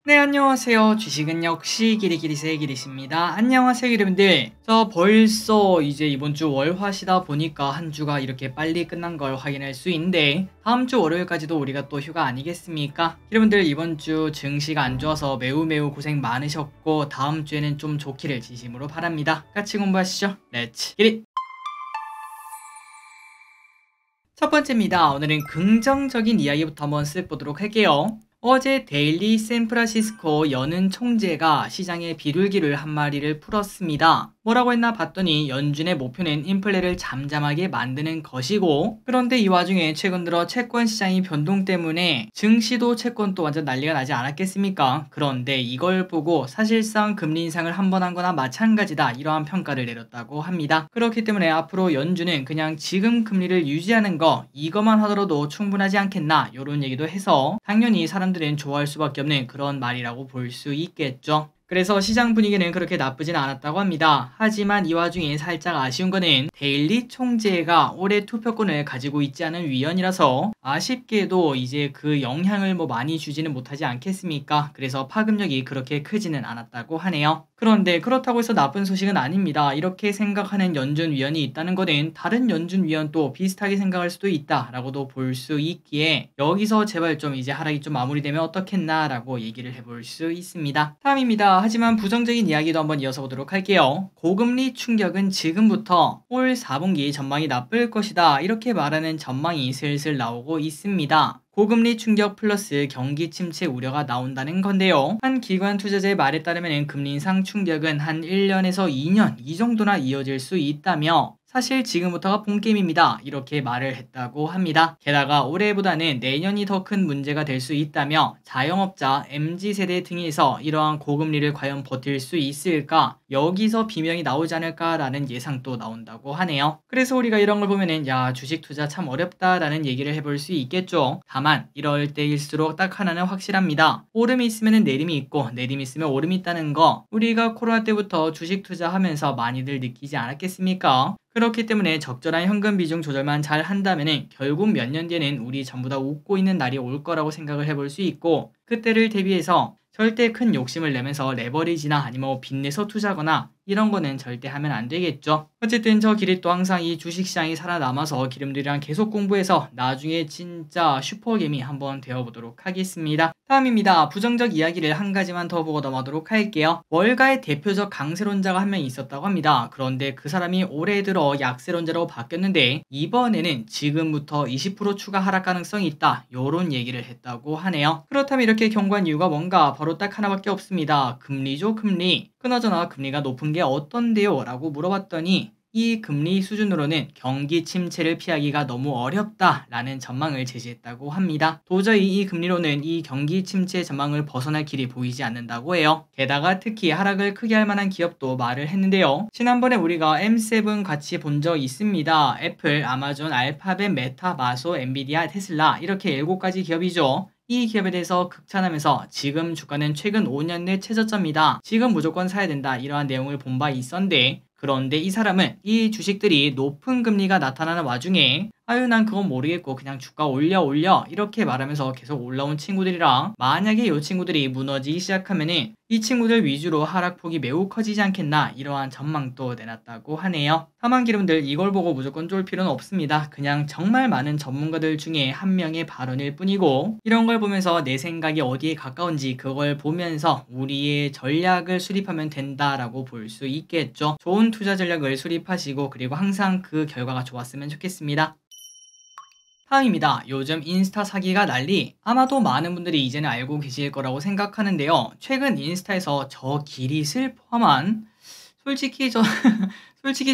네, 안녕하세요. 주식은 역시 기리기리세 기리십니다. 안녕하세요, 여러분들. 저 벌써 이제 이번 주 월화시다 보니까 한 주가 이렇게 빨리 끝난 걸 확인할 수 있는데 다음 주 월요일까지도 우리가 또 휴가 아니겠습니까? 여러분들 이번 주 증시가 안 좋아서 매우 고생 많으셨고 다음 주에는 좀 좋기를 진심으로 바랍니다. 같이 공부하시죠. 렛츠 기릿! 첫 번째입니다. 오늘은 긍정적인 이야기부터 한번 쓱 보도록 할게요. 어제 데일리 샌프란시스코 연은 총재가 시장의 비둘기를 한 마리를 풀었습니다. 뭐라고 했나 봤더니 연준의 목표는 인플레를 잠잠하게 만드는 것이고, 그런데 이 와중에 최근 들어 채권 시장이 변동 때문에 증시도 채권도 완전 난리가 나지 않았겠습니까? 그런데 이걸 보고 사실상 금리 인상을 한 번 한 거나 마찬가지다, 이러한 평가를 내렸다고 합니다. 그렇기 때문에 앞으로 연준은 그냥 지금 금리를 유지하는 거 이것만 하더라도 충분하지 않겠나, 이런 얘기도 해서 당연히 사람들은 좋아할 수밖에 없는 그런 말이라고 볼 수 있겠죠. 그래서 시장 분위기는 그렇게 나쁘진 않았다고 합니다. 하지만 이 와중에 살짝 아쉬운 거는 데일리 총재가 올해 투표권을 가지고 있지 않은 위원이라서 아쉽게도 이제 그 영향을 많이 주지는 못하지 않겠습니까? 그래서 파급력이 그렇게 크지는 않았다고 하네요. 그런데 그렇다고 해서 나쁜 소식은 아닙니다. 이렇게 생각하는 연준 위원이 있다는 것은 다른 연준 위원도 비슷하게 생각할 수도 있다라고도 볼 수 있기에 여기서 제발 좀 이제 하락이 좀 마무리되면 어떻겠나 라고 얘기를 해볼 수 있습니다. 다음입니다. 하지만 부정적인 이야기도 한번 이어서 보도록 할게요. 고금리 충격은 지금부터 올 4분기 전망이 나쁠 것이다, 이렇게 말하는 전망이 슬슬 나오고 있습니다. 고금리 충격 플러스 경기 침체 우려가 나온다는 건데요. 한 기관 투자자의 말에 따르면 금리 인상 충격은 한 1년에서 2년 이 정도나 이어질 수 있다며 사실 지금부터가 본게임입니다, 이렇게 말을 했다고 합니다. 게다가 올해보다는 내년이 더 큰 문제가 될 수 있다며 자영업자, MZ세대 등에서 이러한 고금리를 과연 버틸 수 있을까, 여기서 비명이 나오지 않을까라는 예상도 나온다고 하네요. 그래서 우리가 이런 걸 보면은 야, 주식 투자 참 어렵다라는 얘기를 해볼 수 있겠죠. 다만 이럴 때일수록 딱 하나는 확실합니다. 오름이 있으면 내림이 있고 내림이 있으면 오름이 있다는 거 우리가 코로나 때부터 주식 투자하면서 많이들 느끼지 않았겠습니까? 그렇기 때문에 적절한 현금 비중 조절만 잘 한다면 결국 몇 년 뒤에는 우리 전부 다 웃고 있는 날이 올 거라고 생각을 해볼 수 있고, 그때를 대비해서 절대 큰 욕심을 내면서 레버리지나 아니면 빚내서 투자거나 이런 거는 절대 하면 안 되겠죠. 어쨌든 저 길이 또 항상 이 주식시장이 살아남아서 기름들이랑 계속 공부해서 나중에 진짜 슈퍼개미 한번 되어보도록 하겠습니다. 다음입니다. 부정적 이야기를 한 가지만 더 보고 넘어가도록 할게요. 월가의 대표적 강세론자가 한 명 있었다고 합니다. 그런데 그 사람이 올해 들어 약세론자로 바뀌었는데 이번에는 지금부터 20% 추가 하락 가능성이 있다, 요런 얘기를 했다고 하네요. 그렇다면 이렇게 경고한 이유가 뭔가? 바로 딱 하나밖에 없습니다. 금리죠, 금리. 그나저나 금리가 높은 게 어떤데요? 라고 물어봤더니 이 금리 수준으로는 경기 침체를 피하기가 너무 어렵다라는 전망을 제시했다고 합니다. 도저히 이 금리로는 이 경기 침체 전망을 벗어날 길이 보이지 않는다고 해요. 게다가 특히 하락을 크게 할 만한 기업도 말을 했는데요. 지난번에 우리가 M7 같이 본 적 있습니다. 애플, 아마존, 알파벳, 메타, 마소, 엔비디아, 테슬라, 이렇게 7가지 기업이죠. 이 기업에 대해서 극찬하면서 지금 주가는 최근 5년 내 최저점이다, 지금 무조건 사야 된다, 이러한 내용을 본 바 있었는데, 그런데 이 사람은 이 주식들이 높은 금리가 나타나는 와중에 아유 난 그건 모르겠고 그냥 주가 올려 이렇게 말하면서 계속 올라온 친구들이랑, 만약에 이 친구들이 무너지기 시작하면은 이 친구들 위주로 하락폭이 매우 커지지 않겠나, 이러한 전망도 내놨다고 하네요. 다만 기름들 이걸 보고 무조건 쫄 필요는 없습니다. 그냥 정말 많은 전문가들 중에 한 명의 발언일 뿐이고, 이런 걸 보면서 내 생각이 어디에 가까운지 그걸 보면서 우리의 전략을 수립하면 된다라고 볼 수 있겠죠. 좋은 투자 전략을 수립하시고 그리고 항상 그 결과가 좋았으면 좋겠습니다. 다음입니다. 요즘 인스타 사기가 난리, 아마도 많은 분들이 이제는 알고 계실 거라고 생각하는데요. 최근 인스타에서 저 기릿을 포함한 솔직히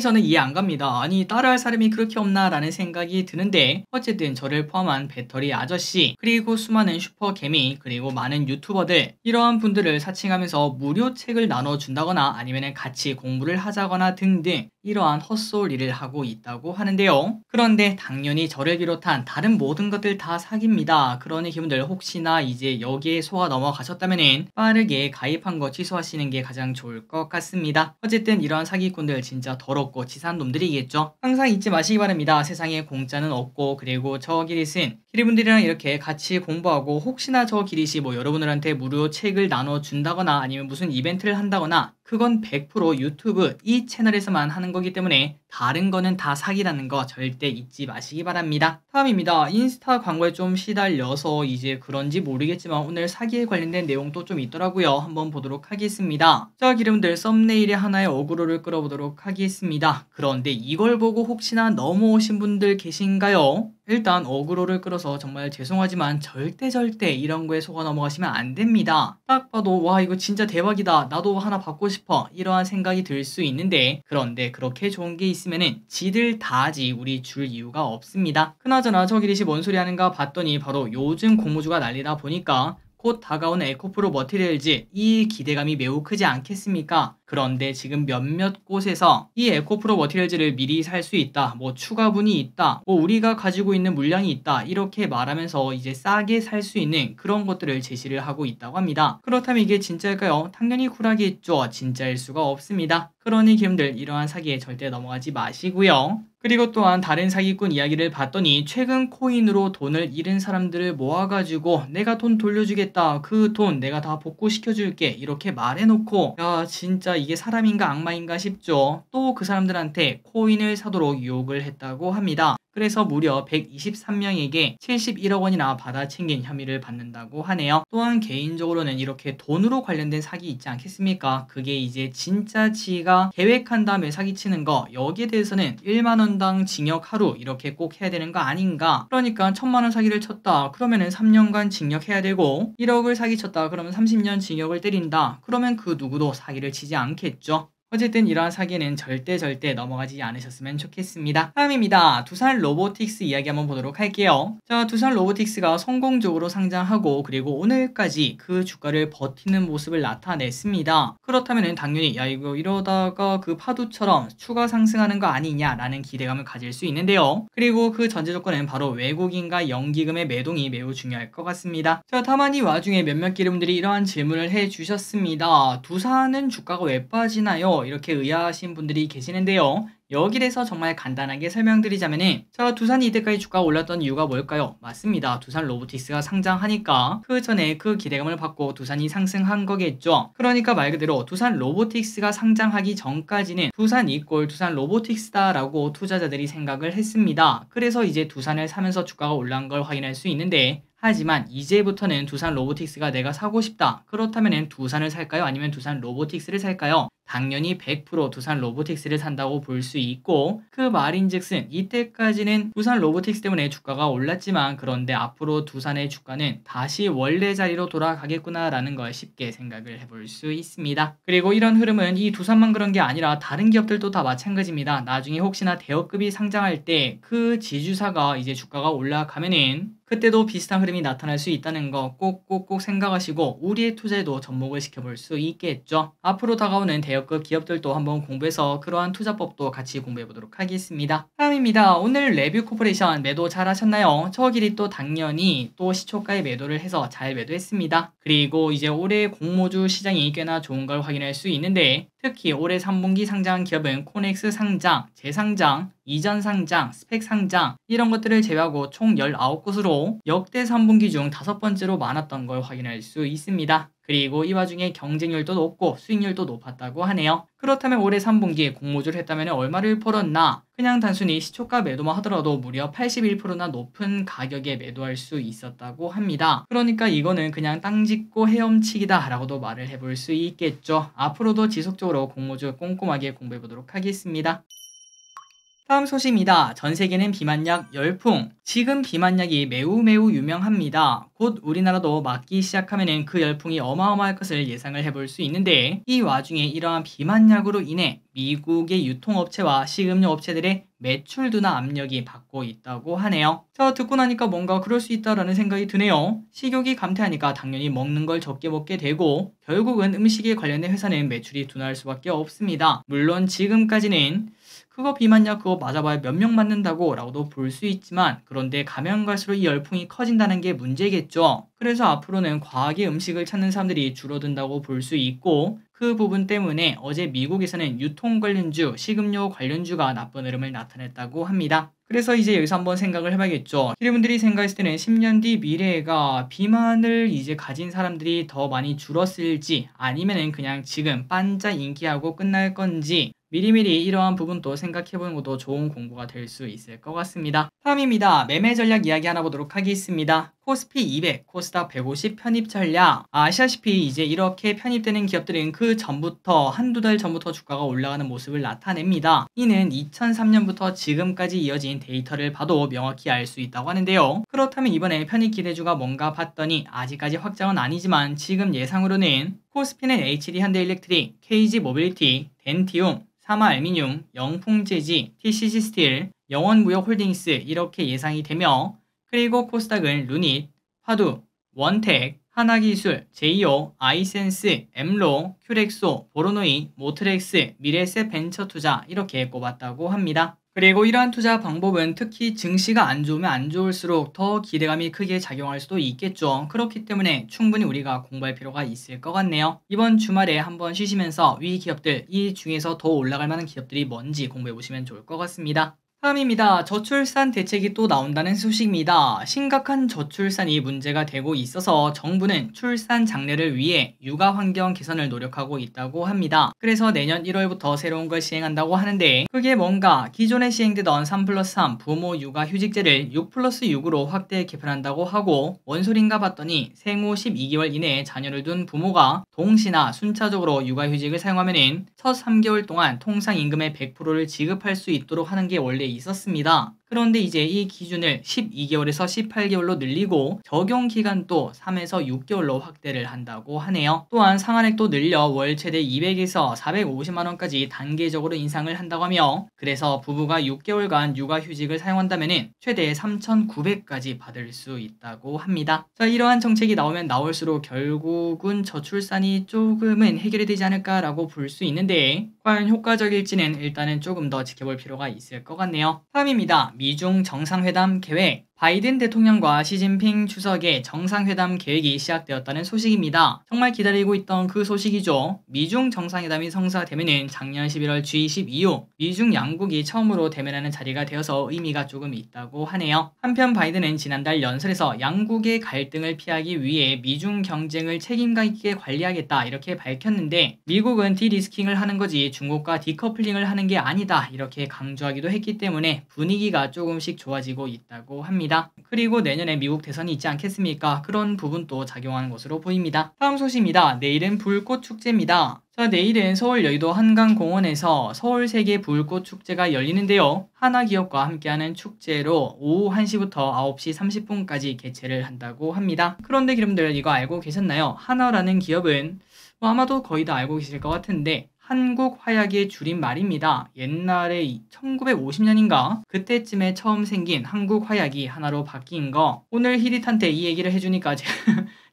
저는 이해 안 갑니다. 아니 따라할 사람이 그렇게 없나 라는 생각이 드는데, 어쨌든 저를 포함한 배터리 아저씨 그리고 수많은 슈퍼개미 그리고 많은 유튜버들, 이러한 분들을 사칭하면서 무료 책을 나눠준다거나 아니면 같이 공부를 하자거나 등등 이러한 헛소리를 하고 있다고 하는데요. 그런데 당연히 저를 비롯한 다른 모든 것들 다 사기입니다. 그러니 기분들 혹시나 이제 여기에 속아 넘어가셨다면 빠르게 가입한 거 취소하시는 게 가장 좋을 것 같습니다. 어쨌든 이러한 사기꾼들 진짜 얼마나 더럽고 치사한 놈들이겠죠. 항상 잊지 마시기 바랍니다. 세상에 공짜는 없고, 그리고 저 기릿은 기릿분들이랑 이렇게 같이 공부하고, 혹시나 저 기릿이 뭐 여러분들한테 무료 책을 나눠준다거나 아니면 무슨 이벤트를 한다거나, 그건 100% 유튜브 이 채널에서만 하는 거기 때문에 다른 거는 다 사기라는 거 절대 잊지 마시기 바랍니다. 다음입니다. 인스타 광고에 좀 시달려서 이제 그런지 모르겠지만 오늘 사기에 관련된 내용도 좀 있더라고요. 한번 보도록 하겠습니다. 자, 기름들 썸네일에 하나의 어그로를 끌어보도록 하겠습니다. 그런데 이걸 보고 혹시나 넘어오신 분들 계신가요? 일단 어그로를 끌어서 정말 죄송하지만 절대 이런 거에 속아 넘어가시면 안 됩니다. 딱 봐도 와 이거 진짜 대박이다, 나도 하나 받고 싶어, 이러한 생각이 들 수 있는데, 그런데 그렇게 좋은 게 있으면은 지들 다 하지 우리 줄 이유가 없습니다. 그나저나 저 기릿이 뭔 소리 하는가 봤더니 바로 요즘 공모주가 난리다 보니까 곧 다가오는 에코프로 머티리얼즈, 이 기대감이 매우 크지 않겠습니까? 그런데 지금 몇몇 곳에서 이 에코프로 머티리얼즈를 미리 살 수 있다, 뭐 추가분이 있다, 뭐 우리가 가지고 있는 물량이 있다, 이렇게 말하면서 이제 싸게 살 수 있는 그런 것들을 제시를 하고 있다고 합니다. 그렇다면 이게 진짜일까요? 당연히 쿨하겠죠. 진짜일 수가 없습니다. 그러니 기름들 이러한 사기에 절대 넘어가지 마시고요. 그리고 또한 다른 사기꾼 이야기를 봤더니 최근 코인으로 돈을 잃은 사람들을 모아가지고 내가 돈 돌려주겠다, 그 돈 내가 다 복구시켜줄게, 이렇게 말해놓고, 야 진짜 이게 사람인가 악마인가 싶죠. 또 그 사람들한테 코인을 사도록 유혹을 했다고 합니다. 그래서 무려 123명에게 71억 원이나 받아 챙긴 혐의를 받는다고 하네요. 또한 개인적으로는 이렇게 돈으로 관련된 사기 있지 않겠습니까? 그게 이제 진짜 지가 계획한 다음에 사기치는 거, 여기에 대해서는 1만원당 징역 하루 이렇게 꼭 해야 되는 거 아닌가? 그러니까 1000만원 사기를 쳤다 그러면은 3년간 징역해야 되고, 1억을 사기쳤다 그러면 30년 징역을 때린다 그러면 그 누구도 사기를 치지 않겠죠. 어쨌든 이러한 사기에는 절대 넘어가지 않으셨으면 좋겠습니다. 다음입니다. 두산 로보틱스 이야기 한번 보도록 할게요. 자, 두산 로보틱스가 성공적으로 상장하고 그리고 오늘까지 그 주가를 버티는 모습을 나타냈습니다. 그렇다면 당연히 야 이거 이러다가 그 파도처럼 추가 상승하는 거 아니냐라는 기대감을 가질 수 있는데요. 그리고 그 전제 조건은 바로 외국인과 연기금의 매동이 매우 중요할 것 같습니다. 자, 다만 이 와중에 몇몇 기름들이 이러한 질문을 해주셨습니다. 두산은 주가가 왜 빠지나요? 이렇게 의아하신 분들이 계시는데요. 여기에 대해서 정말 간단하게 설명드리자면은, 자, 두산이 이때까지 주가가 올랐던 이유가 뭘까요? 맞습니다. 두산 로보틱스가 상장하니까 그 전에 그 기대감을 받고 두산이 상승한 거겠죠. 그러니까 말 그대로 두산 로보틱스가 상장하기 전까지는 두산 이꼴 두산 로보틱스다 라고 투자자들이 생각을 했습니다. 그래서 이제 두산을 사면서 주가가 올라간 걸 확인할 수 있는데, 하지만 이제부터는 두산 로보틱스가 내가 사고 싶다, 그렇다면 두산을 살까요? 아니면 두산 로보틱스를 살까요? 당연히 100% 두산 로보틱스를 산다고 볼 수 있고, 그 말인즉슨 이때까지는 두산 로보틱스 때문에 주가가 올랐지만, 그런데 앞으로 두산의 주가는 다시 원래 자리로 돌아가겠구나 라는 걸 쉽게 생각을 해볼 수 있습니다. 그리고 이런 흐름은 이 두산만 그런 게 아니라 다른 기업들도 다 마찬가지입니다. 나중에 혹시나 대여급이 상장할 때 그 지주사가 이제 주가가 올라가면은 그때도 비슷한 흐름이 나타날 수 있다는 거 꼭 생각하시고 우리의 투자에도 접목을 시켜볼 수 있겠죠. 앞으로 다가오는 대여급 기업들도 한번 공부해서 그러한 투자법도 같이 공부해보도록 하겠습니다. 다음입니다. 오늘 레뷰 코퍼레이션 매도 잘 하셨나요? 저 길이 또 당연히 또 시초가에 매도를 해서 잘 매도했습니다. 그리고 이제 올해 공모주 시장이 꽤나 좋은 걸 확인할 수 있는데, 특히 올해 3분기 상장한 기업은 코넥스 상장, 재상장, 이전 상장, 스펙 상장 이런 것들을 제외하고 총 19곳으로 역대 3분기 중 5번째로 많았던 걸 확인할 수 있습니다. 그리고 이 와중에 경쟁률도 높고 수익률도 높았다고 하네요. 그렇다면 올해 3분기에 공모주를 했다면 얼마를 벌었나? 그냥 단순히 시초가 매도만 하더라도 무려 81%나 높은 가격에 매도할 수 있었다고 합니다. 그러니까 이거는 그냥 땅 짚고 헤엄치기다 라고도 말을 해볼 수 있겠죠. 앞으로도 지속적으로 공모주 꼼꼼하게 공부해보도록 하겠습니다. 다음 소식입니다. 전 세계는 비만약 열풍. 지금 비만약이 매우 유명합니다. 곧 우리나라도 맞기 시작하면 그 열풍이 어마어마할 것을 예상을 해볼 수 있는데, 이 와중에 이러한 비만약으로 인해 미국의 유통업체와 식음료 업체들의 매출 둔화 압력이 받고 있다고 하네요. 자, 듣고 나니까 뭔가 그럴 수 있다라는 생각이 드네요. 식욕이 감퇴하니까 당연히 먹는 걸 적게 먹게 되고 결국은 음식에 관련된 회사는 매출이 둔화할 수밖에 없습니다. 물론 지금까지는 그거 비맞냐, 그거 맞아봐야 몇 명 맞는다고 라고도 볼 수 있지만, 그런데 가면 갈수록 이 열풍이 커진다는 게 문제겠죠. 그래서 앞으로는 과하게 음식을 찾는 사람들이 줄어든다고 볼 수 있고, 그 부분 때문에 어제 미국에서는 유통 관련주, 식음료 관련주가 나쁜 흐름을 나타냈다고 합니다. 그래서 이제 여기서 한번 생각을 해봐야겠죠. 여러분들이 생각했을 때는 10년 뒤 미래가 비만을 이제 가진 사람들이 더 많이 줄었을지, 아니면은 그냥 지금 반짝 인기하고 끝날 건지, 미리미리 이러한 부분도 생각해보는 것도 좋은 공부가 될 수 있을 것 같습니다. 다음입니다. 매매 전략 이야기 하나 보도록 하겠습니다. 코스피 200, 코스닥 150 편입 전략. 아시다시피 이제 이렇게 편입되는 기업들은 그 전부터, 한두 달 전부터 주가가 올라가는 모습을 나타냅니다. 이는 2003년부터 지금까지 이어진 데이터를 봐도 명확히 알 수 있다고 하는데요. 그렇다면 이번에 편입 기대주가 뭔가 봤더니 아직까지 확정은 아니지만 지금 예상으로는 코스피는 HD 현대일렉트릭, KG 모빌리티, 덴티움, 사마알미늄, 영풍재지, TCC 스틸, 영원무역홀딩스 이렇게 예상이 되며, 그리고 코스닥은 루닛, 화두, 원텍, 하나기술, 제이오, 아이센스, 엠로, 큐렉소, 보로노이, 모트렉스, 미래에셋 벤처투자 이렇게 꼽았다고 합니다. 그리고 이러한 투자 방법은 특히 증시가 안 좋으면 안 좋을수록 더 기대감이 크게 작용할 수도 있겠죠. 그렇기 때문에 충분히 우리가 공부할 필요가 있을 것 같네요. 이번 주말에 한번 쉬시면서 위 기업들, 이 중에서 더 올라갈 만한 기업들이 뭔지 공부해 보시면 좋을 것 같습니다. 다음입니다. 저출산 대책이 또 나온다는 소식입니다. 심각한 저출산이 문제가 되고 있어서 정부는 출산 장려를 위해 육아 환경 개선을 노력하고 있다고 합니다. 그래서 내년 1월부터 새로운 걸 시행한다고 하는데, 그게 뭔가 기존에 시행되던 3+3 부모 육아 휴직제를 6+6으로 확대 개편한다고 하고, 뭔 소린가 봤더니 생후 12개월 이내에 자녀를 둔 부모가 동시나 순차적으로 육아휴직을 사용하면은 첫 3개월 동안 통상 임금의 100%를 지급할 수 있도록 하는 게 원래 있었습니다. 그런데 이제 이 기준을 12개월에서 18개월로 늘리고 적용 기간도 3에서 6개월로 확대를 한다고 하네요. 또한 상한액도 늘려 월 최대 200에서 450만 원까지 단계적으로 인상을 한다고 하며, 그래서 부부가 6개월간 육아휴직을 사용한다면 최대 3,900까지 받을 수 있다고 합니다. 자, 이러한 정책이 나오면 나올수록 결국은 저출산이 조금은 해결이 되지 않을까라고 볼 수 있는데, 과연 효과적일지는 일단은 조금 더 지켜볼 필요가 있을 것 같네요. 다음입니다. 미중 정상회담 계획. 바이든 대통령과 시진핑 추석의 정상회담 계획이 시작되었다는 소식입니다. 정말 기다리고 있던 그 소식이죠. 미중 정상회담이 성사되면은 작년 11월 G20 이후 미중 양국이 처음으로 대면하는 자리가 되어서 의미가 조금 있다고 하네요. 한편 바이든은 지난달 연설에서 양국의 갈등을 피하기 위해 미중 경쟁을 책임감 있게 관리하겠다 이렇게 밝혔는데, 미국은 디리스킹을 하는 거지 중국과 디커플링을 하는 게 아니다 이렇게 강조하기도 했기 때문에 분위기가 조금씩 좋아지고 있다고 합니다. 그리고 내년에 미국 대선이 있지 않겠습니까? 그런 부분도 작용하는 것으로 보입니다. 다음 소식입니다. 내일은 불꽃축제입니다. 자, 내일은 서울 여의도 한강공원에서 서울세계 불꽃축제가 열리는데요. 하나기업과 함께하는 축제로 오후 1시부터 9시 30분까지 개최를 한다고 합니다. 그런데 여러분들 이거 알고 계셨나요? 하나라는 기업은 아마도 거의 다 알고 계실 것 같은데, 한국화약의 줄임말입니다. 옛날에 1950년인가 그때쯤에 처음 생긴 한국화약이 하나로 바뀐 거, 오늘 히릿한테 이 얘기를 해주니까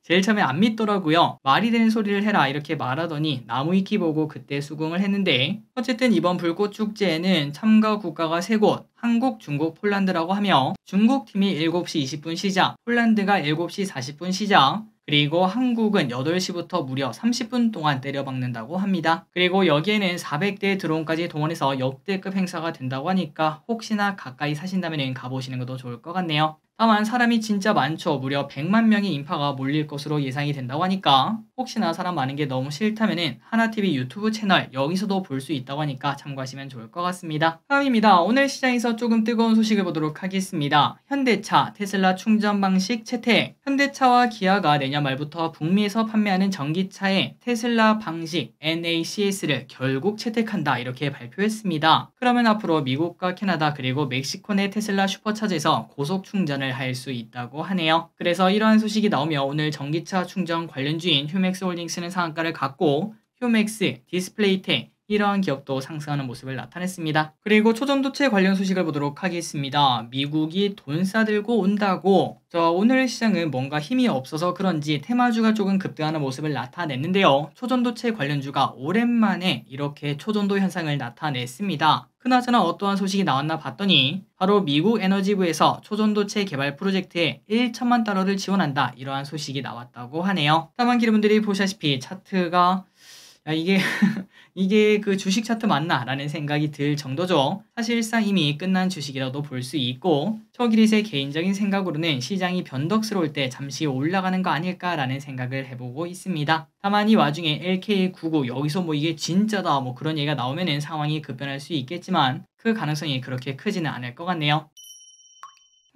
제일 처음에 안 믿더라고요. 말이 되는 소리를 해라 이렇게 말하더니 나무 위키 보고 그때 수긍을 했는데, 어쨌든 이번 불꽃축제에는 참가 국가가 3곳, 한국, 중국, 폴란드라고 하며, 중국 팀이 7시 20분 시작, 폴란드가 7시 40분 시작, 그리고 한국은 8시부터 무려 30분 동안 때려박는다고 합니다. 그리고 여기에는 400대 드론까지 동원해서 역대급 행사가 된다고 하니까 혹시나 가까이 사신다면 가보시는 것도 좋을 것 같네요. 다만 사람이 진짜 많죠. 무려 100만 명의 인파가 몰릴 것으로 예상이 된다고 하니까 혹시나 사람 많은 게 너무 싫다면 하나TV 유튜브 채널 여기서도 볼 수 있다고 하니까 참고하시면 좋을 것 같습니다. 다음입니다. 오늘 시장에서 조금 뜨거운 소식을 보도록 하겠습니다. 현대차, 테슬라 충전 방식 채택. 현대차와 기아가 내년 말부터 북미에서 판매하는 전기차에 테슬라 방식 NACS를 결국 채택한다 이렇게 발표했습니다. 그러면 앞으로 미국과 캐나다 그리고 멕시코 내 테슬라 슈퍼차저에서 고속 충전을 할 수 있다고 하네요. 그래서 이러한 소식이 나오며 오늘 전기차 충전 관련주인 휴맥스 홀딩스는 상한가를 갖고, 휴맥스, 디스플레이텍, 이러한 기업도 상승하는 모습을 나타냈습니다. 그리고 초전도체 관련 소식을 보도록 하겠습니다. 미국이 돈 싸들고 온다고. 오늘 시장은 뭔가 힘이 없어서 그런지 테마주가 조금 급등하는 모습을 나타냈는데요. 초전도체 관련주가 오랜만에 이렇게 초전도 현상을 나타냈습니다. 그나저나 어떠한 소식이 나왔나 봤더니 바로 미국 에너지부에서 초전도체 개발 프로젝트에 1천만 달러를 지원한다, 이러한 소식이 나왔다고 하네요. 다만 여러분들이 보시다시피 차트가 이게 이게 그 주식 차트 맞나? 라는 생각이 들 정도죠. 사실상 이미 끝난 주식이라도 볼 수 있고, 초기릿의 개인적인 생각으로는 시장이 변덕스러울 때 잠시 올라가는 거 아닐까라는 생각을 해보고 있습니다. 다만 이 와중에 LK99 여기서 뭐 이게 진짜다 뭐 그런 얘기가 나오면은 상황이 급변할 수 있겠지만 그 가능성이 그렇게 크지는 않을 것 같네요.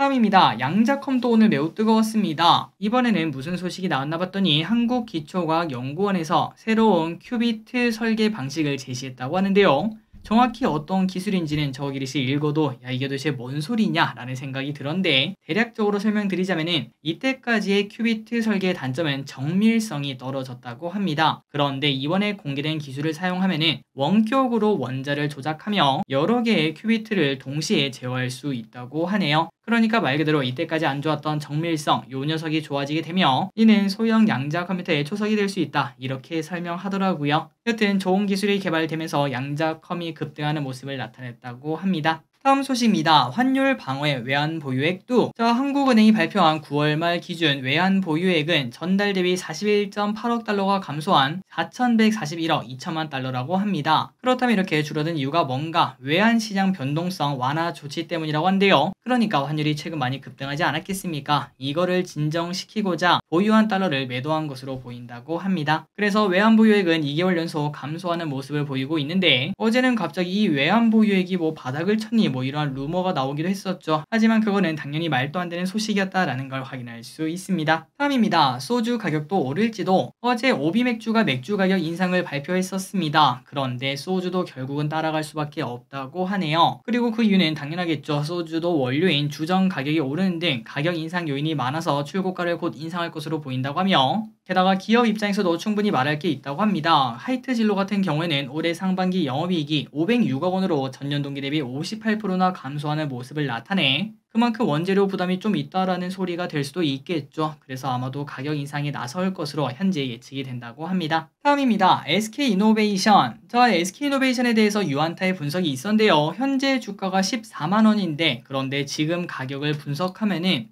다음입니다. 양자컴도 오늘 매우 뜨거웠습니다. 이번에는 무슨 소식이 나왔나 봤더니 한국기초과학연구원에서 새로운 큐비트 설계 방식을 제시했다고 하는데요. 정확히 어떤 기술인지는 저 기릿이 읽어도 이게 도대체 뭔 소리냐 라는 생각이 들었는데, 대략적으로 설명드리자면은 이때까지의 큐비트 설계의 단점은 정밀성이 떨어졌다고 합니다. 그런데 이번에 공개된 기술을 사용하면은 원격으로 원자를 조작하며 여러 개의 큐비트를 동시에 제어할 수 있다고 하네요. 그러니까 말 그대로 이때까지 안 좋았던 정밀성, 요 녀석이 좋아지게 되며 이는 소형 양자 컴퓨터의 초석이 될 수 있다, 이렇게 설명하더라고요. 여튼 좋은 기술이 개발되면서 양자 컴이 급등하는 모습을 나타냈다고 합니다. 다음 소식입니다. 환율 방어의 외환 보유액도 한국은행이 발표한 9월 말 기준 외환 보유액은 전달 대비 41.8억 달러가 감소한 4,141억 2천만 달러라고 합니다. 그렇다면 이렇게 줄어든 이유가 뭔가? 외환 시장 변동성 완화 조치 때문이라고 한데요. 그러니까 환율이 최근 많이 급등하지 않았겠습니까? 이거를 진정시키고자 보유한 달러를 매도한 것으로 보인다고 합니다. 그래서 외환 보유액은 2개월 연속 감소하는 모습을 보이고 있는데, 어제는 갑자기 이 외환 보유액이 뭐 바닥을 쳤니 뭐 이러한 루머가 나오기도 했었죠. 하지만 그거는 당연히 말도 안 되는 소식이었다라는 걸 확인할 수 있습니다. 다음입니다. 소주 가격도 오를지도. 어제 오비맥주가 맥주 가격 인상을 발표했었습니다. 그런데 소주도 결국은 따라갈 수밖에 없다고 하네요. 그리고 그 이유는 당연하겠죠. 소주도 원료인 주정 가격이 오르는 등 가격 인상 요인이 많아서 출고가를 곧 인상할 것으로 보인다고 하며, 게다가 기업 입장에서도 충분히 말할 게 있다고 합니다. 하이트진로 같은 경우에는 올해 상반기 영업이익이 506억 원으로 전년 동기 대비 58%나 감소하는 모습을 나타내 그만큼 원재료 부담이 좀 있다라는 소리가 될 수도 있겠죠. 그래서 아마도 가격 인상에 나설 것으로 현재 예측이 된다고 합니다. 다음입니다. SK이노베이션. SK이노베이션에 대해서 유안타의 분석이 있었는데요. 현재 주가가 14만원인데 그런데 지금 가격을 분석하면은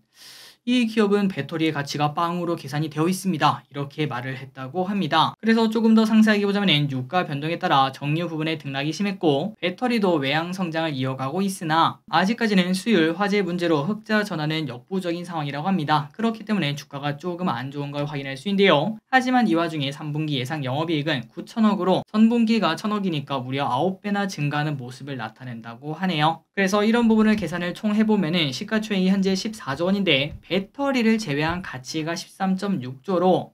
이 기업은 배터리의 가치가 빵으로 계산이 되어 있습니다, 이렇게 말을 했다고 합니다. 그래서 조금 더 상세하게 보자면 유가 변동에 따라 정유 부분의 등락이 심했고 배터리도 외양 성장을 이어가고 있으나 아직까지는 수율, 화재 문제로 흑자 전환은 역부족인 상황이라고 합니다. 그렇기 때문에 주가가 조금 안 좋은 걸 확인할 수 있는데요. 하지만 이 와중에 3분기 예상 영업이익은 9천억으로 전분기가 1,000억이니까 무려 9배나 증가하는 모습을 나타낸다고 하네요. 그래서 이런 부분을 계산을 총 해보면은 시가총액이 현재 14조 원인데 배터리를 제외한 가치가 13.6조로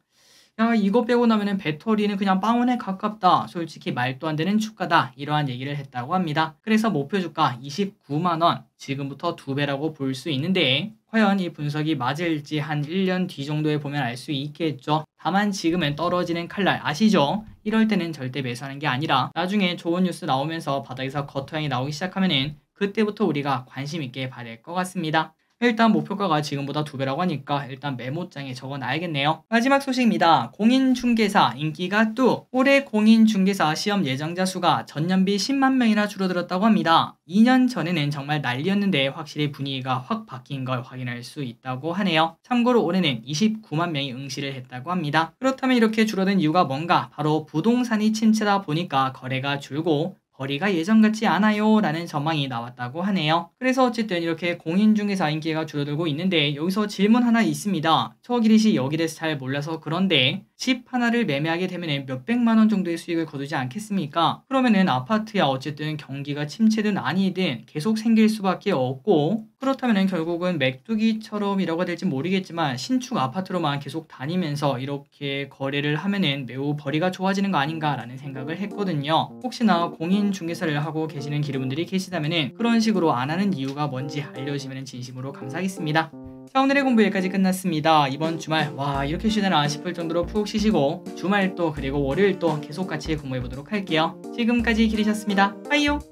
이거 빼고 나면은 배터리는 그냥 빵원에 가깝다, 솔직히 말도 안 되는 주가다, 이러한 얘기를 했다고 합니다. 그래서 목표 주가 29만원, 지금부터 2배라고 볼 수 있는데 과연 이 분석이 맞을지 한 1년 뒤 정도에 보면 알 수 있겠죠. 다만 지금은 떨어지는 칼날 아시죠? 이럴 때는 절대 매수하는 게 아니라 나중에 좋은 뉴스 나오면서 바닥에서 겉토양이 나오기 시작하면은 그때부터 우리가 관심 있게 봐야 될 것 같습니다. 일단 목표가가 지금보다 2배라고 하니까 일단 메모장에 적어놔야겠네요. 마지막 소식입니다. 공인중개사 인기가 뚝. 올해 공인중개사 시험 예정자 수가 전년비 10만 명이나 줄어들었다고 합니다. 2년 전에는 정말 난리였는데 확실히 분위기가 확 바뀐 걸 확인할 수 있다고 하네요. 참고로 올해는 29만 명이 응시를 했다고 합니다. 그렇다면 이렇게 줄어든 이유가 뭔가? 바로 부동산이 침체다 보니까 거래가 줄고 거리가 예전 같지 않아요 라는 전망이 나왔다고 하네요. 그래서 어쨌든 이렇게 공인중개사 인기가 줄어들고 있는데 여기서 질문 하나 있습니다. 저 기릿이 여기 대해서 잘 몰라서 그런데 집 하나를 매매하게 되면 몇백만원 정도의 수익을 거두지 않겠습니까? 그러면은 아파트야 어쨌든 경기가 침체든 아니든 계속 생길 수밖에 없고, 그렇다면 결국은 메뚜기처럼이라고 될지 모르겠지만 신축 아파트로만 계속 다니면서 이렇게 거래를 하면은 매우 벌이가 좋아지는 거 아닌가라는 생각을 했거든요. 혹시나 공인중개사를 하고 계시는 기르분들이 계시다면은 그런 식으로 안 하는 이유가 뭔지 알려주시면 진심으로 감사하겠습니다. 자, 오늘의 공부 여기까지 끝났습니다. 이번 주말 와 이렇게 쉬나 싶을 정도로 푹 쉬시고 주말 또 그리고 월요일 또 계속 같이 공부해보도록 할게요. 지금까지 기리셨습니다. 빠이요.